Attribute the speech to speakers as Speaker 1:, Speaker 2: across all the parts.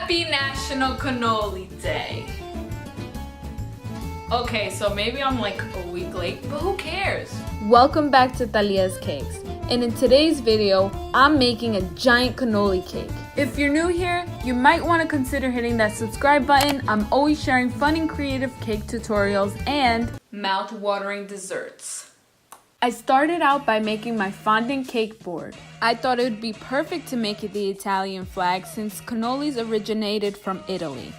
Speaker 1: Happy National Cannoli Day. Okay, so maybe I'm like a week late, but who cares?
Speaker 2: Welcome back to Thalias Cakes, and in today's video, I'm making a giant cannoli cake. If you're new here, you might want to consider hitting that subscribe button. I'm always sharing fun and creative cake tutorials and
Speaker 1: mouth-watering desserts.
Speaker 2: I started out by making my fondant cake board. I thought it would be perfect to make it the Italian flag since cannolis originated from Italy.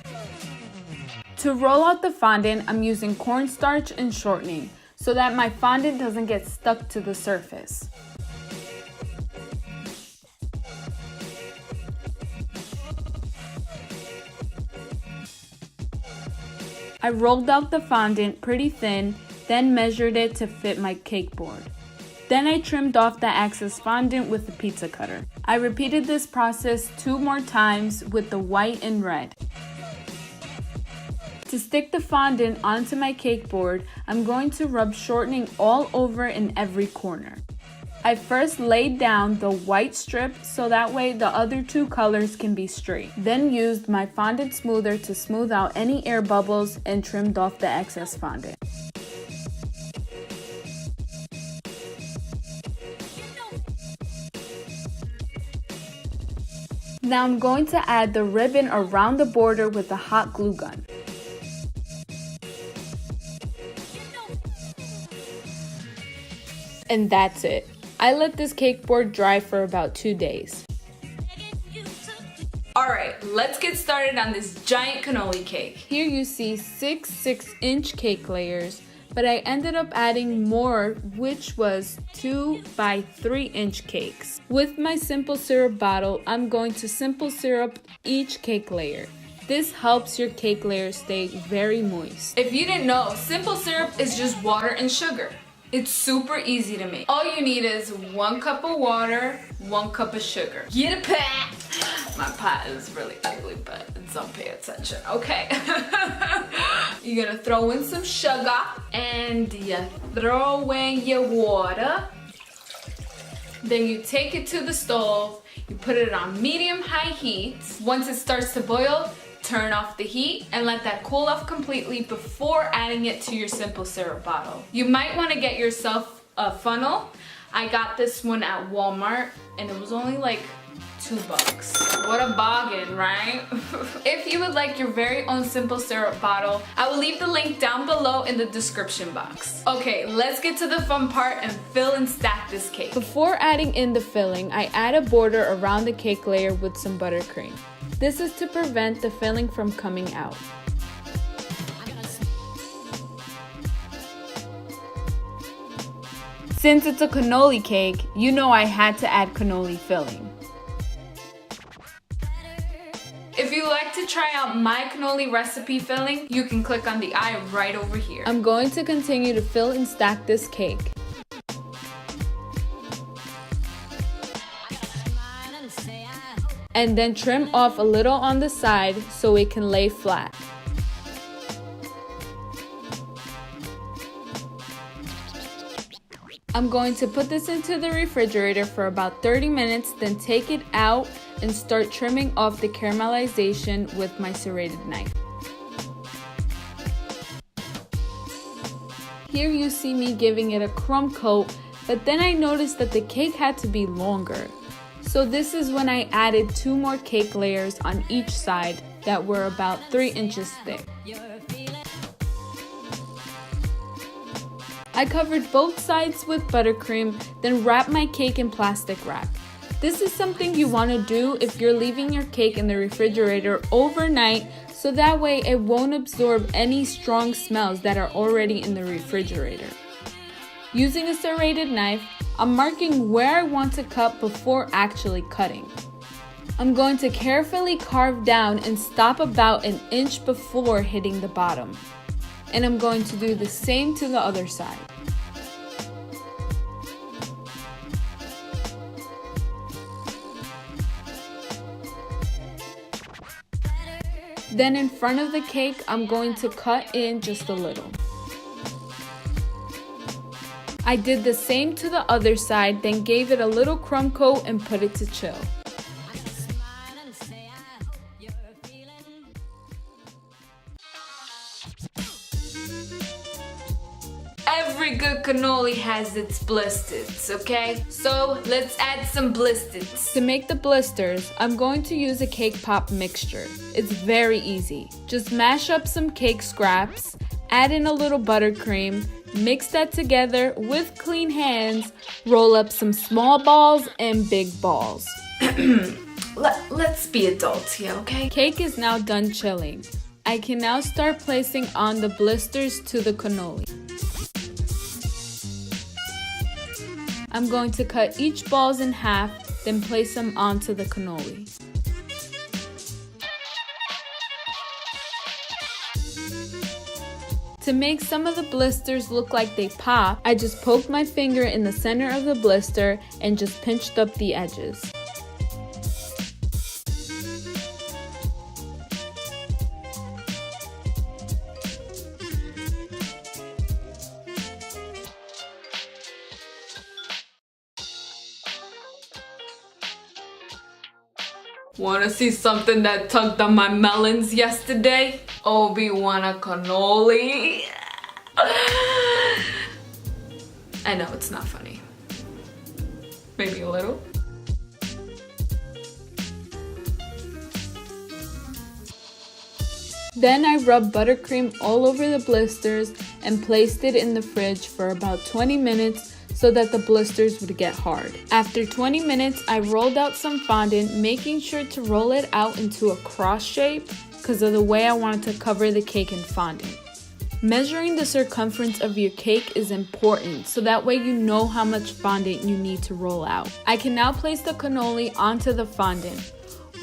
Speaker 2: To roll out the fondant, I'm using cornstarch and shortening so that my fondant doesn't get stuck to the surface. I rolled out the fondant pretty thin, then measured it to fit my cake board. Then I trimmed off the excess fondant with a pizza cutter. I repeated this process 2 more times with the white and red. To stick the fondant onto my cake board, I'm going to rub shortening all over in every corner. I first laid down the white strip so that way the other 2 colors can be straight. Then used my fondant smoother to smooth out any air bubbles and trimmed off the excess fondant. Now I'm going to add the ribbon around the border with a hot glue gun. And that's it. I let this cake board dry for about 2 days.
Speaker 1: Alright, let's get started on this giant cannoli cake.
Speaker 2: Here you see 6 6-inch cake layers, but I ended up adding more, which was 2 by 3-inch cakes. With my simple syrup bottle, I'm going to simple syrup each cake layer. This helps your cake layer stay very moist.
Speaker 1: If you didn't know, simple syrup is just water and sugar. It's super easy to make. All you need is 1 cup of water, 1 cup of sugar. Get a pot! My pot is really ugly, but don't pay attention, okay? You're gonna throw in some sugar, and you throw in your water. Then you take it to the stove, you put it on medium-high heat. Once it starts to boil, turn off the heat and let that cool off completely before adding it to your simple syrup bottle. You might want to get yourself a funnel. I got this one at Walmart and it was only like $2. What a bargain, right? If you would like your very own simple syrup bottle, I will leave the link down below in the description box. Okay, let's get to the fun part and fill and stack this cake.
Speaker 2: Before adding in the filling, I add a border around the cake layer with some buttercream. This is to prevent the filling from coming out. Since it's a cannoli cake, you know I had to add cannoli filling.
Speaker 1: If you like to try out my cannoli recipe filling, you can click on the eye right over here.
Speaker 2: I'm going to continue to fill and stack this cake. And then trim off a little on the side so it can lay flat. I'm going to put this into the refrigerator for about 30 minutes, then take it out and start trimming off the caramelization with my serrated knife. Here you see me giving it a crumb coat, but then I noticed that the cake had to be longer. So this is when I added 2 more cake layers on each side that were about 3 inches thick. I covered both sides with buttercream, then wrapped my cake in plastic wrap. This is something you want to do if you're leaving your cake in the refrigerator overnight, so that way it won't absorb any strong smells that are already in the refrigerator. Using a serrated knife, I'm marking where I want to cut before actually cutting. I'm going to carefully carve down and stop about an inch before hitting the bottom. And I'm going to do the same to the other side. Then in front of the cake, I'm going to cut in just a little. I did the same to the other side, then gave it a little crumb coat and put it to chill.
Speaker 1: every good cannoli has its blisters, okay? So let's add some blisters.
Speaker 2: To make the blisters, I'm going to use a cake pop mixture. It's very easy. Just mash up some cake scraps, add in a little buttercream, mix that together with clean hands, roll up some small balls and big balls.
Speaker 1: Let's be adults here, okay?
Speaker 2: Cake is now done chilling. I can now start placing on the blisters to the cannoli. I'm going to cut each balls in half, then place them onto the cannoli. To make some of the blisters look like they pop, I just poked my finger in the center of the blister and just pinched up the edges.
Speaker 1: Wanna see something that tugged on my melons yesterday? Obi-Wan a cannoli. I know it's not funny. Maybe a little.
Speaker 2: Then I rubbed buttercream all over the blisters and placed it in the fridge for about 20 minutes so that the blisters would get hard. After 20 minutes, I rolled out some fondant, making sure to roll it out into a cross shape because of the way I wanted to cover the cake in fondant. Measuring the circumference of your cake is important so that way you know how much fondant you need to roll out. I can now place the cannoli onto the fondant.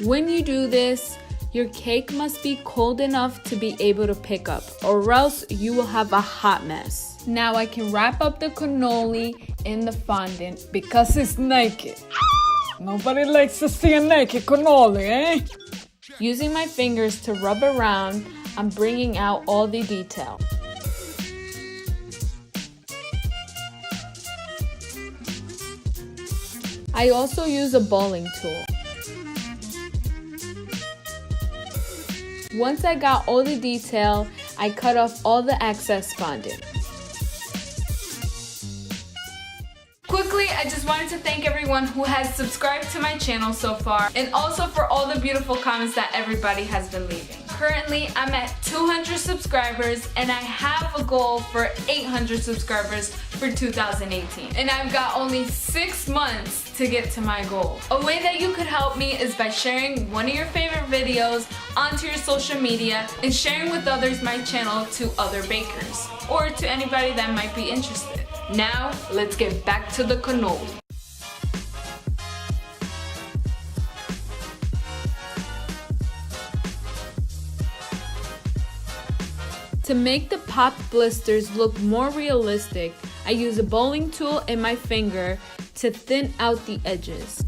Speaker 2: When you do this, your cake must be cold enough to be able to pick up, or else you will have a hot mess. Now I can wrap up the cannoli in the fondant because it's naked.
Speaker 3: Nobody likes to see a naked cannoli, eh?
Speaker 2: Using my fingers to rub around, I'm bringing out all the detail. I also use a bowling tool. Once I got all the detail, I cut off all the excess fondant.
Speaker 1: Quickly, I just wanted to thank everyone who has subscribed to my channel so far, and also for all the beautiful comments that everybody has been leaving. Currently, I'm at 200 subscribers and I have a goal for 800 subscribers for 2018. And I've got only 6 months to get to my goal. A way that you could help me is by sharing one of your favorite videos onto your social media and sharing with others my channel to other bakers or to anybody that might be interested. Now, let's get back to the cannoli.
Speaker 2: To make the popped blisters look more realistic, I use a bowling tool and my finger to thin out the edges.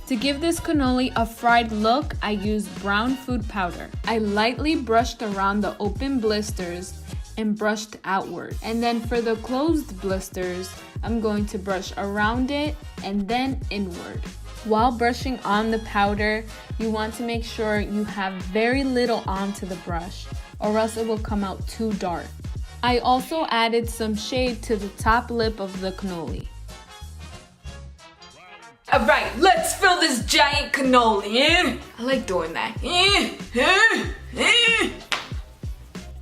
Speaker 2: To give this cannoli a fried look, I use brown food powder. I lightly brushed around the open blisters and brushed outward. And then for the closed blisters, I'm going to brush around it and then inward. While brushing on the powder, you want to make sure you have very little onto the brush, or else it will come out too dark. I also added some shade to the top lip of the cannoli.
Speaker 1: Alright, let's fill this giant cannoli in. I like doing that.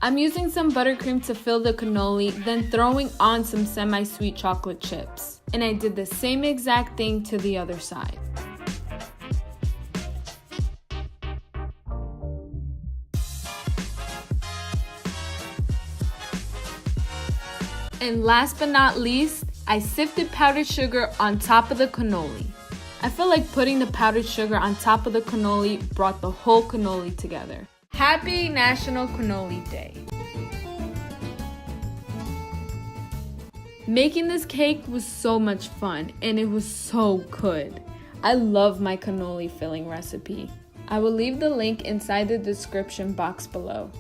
Speaker 2: I'm using some buttercream to fill the cannoli, then throwing on some semi-sweet chocolate chips. And I did the same exact thing to the other side. And last but not least, I sifted powdered sugar on top of the cannoli. I feel like putting the powdered sugar on top of the cannoli brought the whole cannoli together. Happy National Cannoli Day! Making this cake was so much fun and it was so good. I love my cannoli filling recipe. I will leave the link inside the description box below.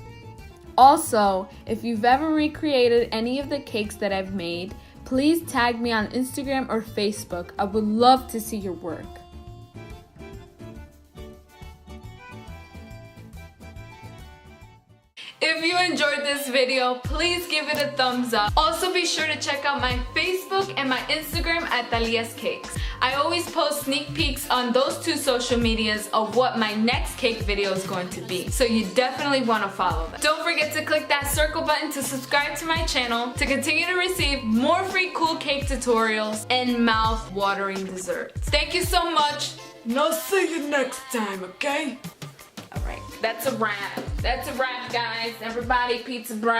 Speaker 2: Also, if you've ever recreated any of the cakes that I've made, please tag me on Instagram or Facebook. I would love to see your work.
Speaker 1: you enjoyed this video, please give it a thumbs up. Also be sure to check out my Facebook and my Instagram at Thalias Cakes. I always post sneak peeks on those two social medias of what my next cake video is going to be. So you definitely want to follow them. Don't forget to click that circle button to subscribe to my channel to continue to receive more free cool cake tutorials and mouth-watering desserts. Thank you so much.
Speaker 3: And I'll see you next time, okay?
Speaker 1: Alright, that's a wrap. That's a wrap, guys. Everybody, pizza bride.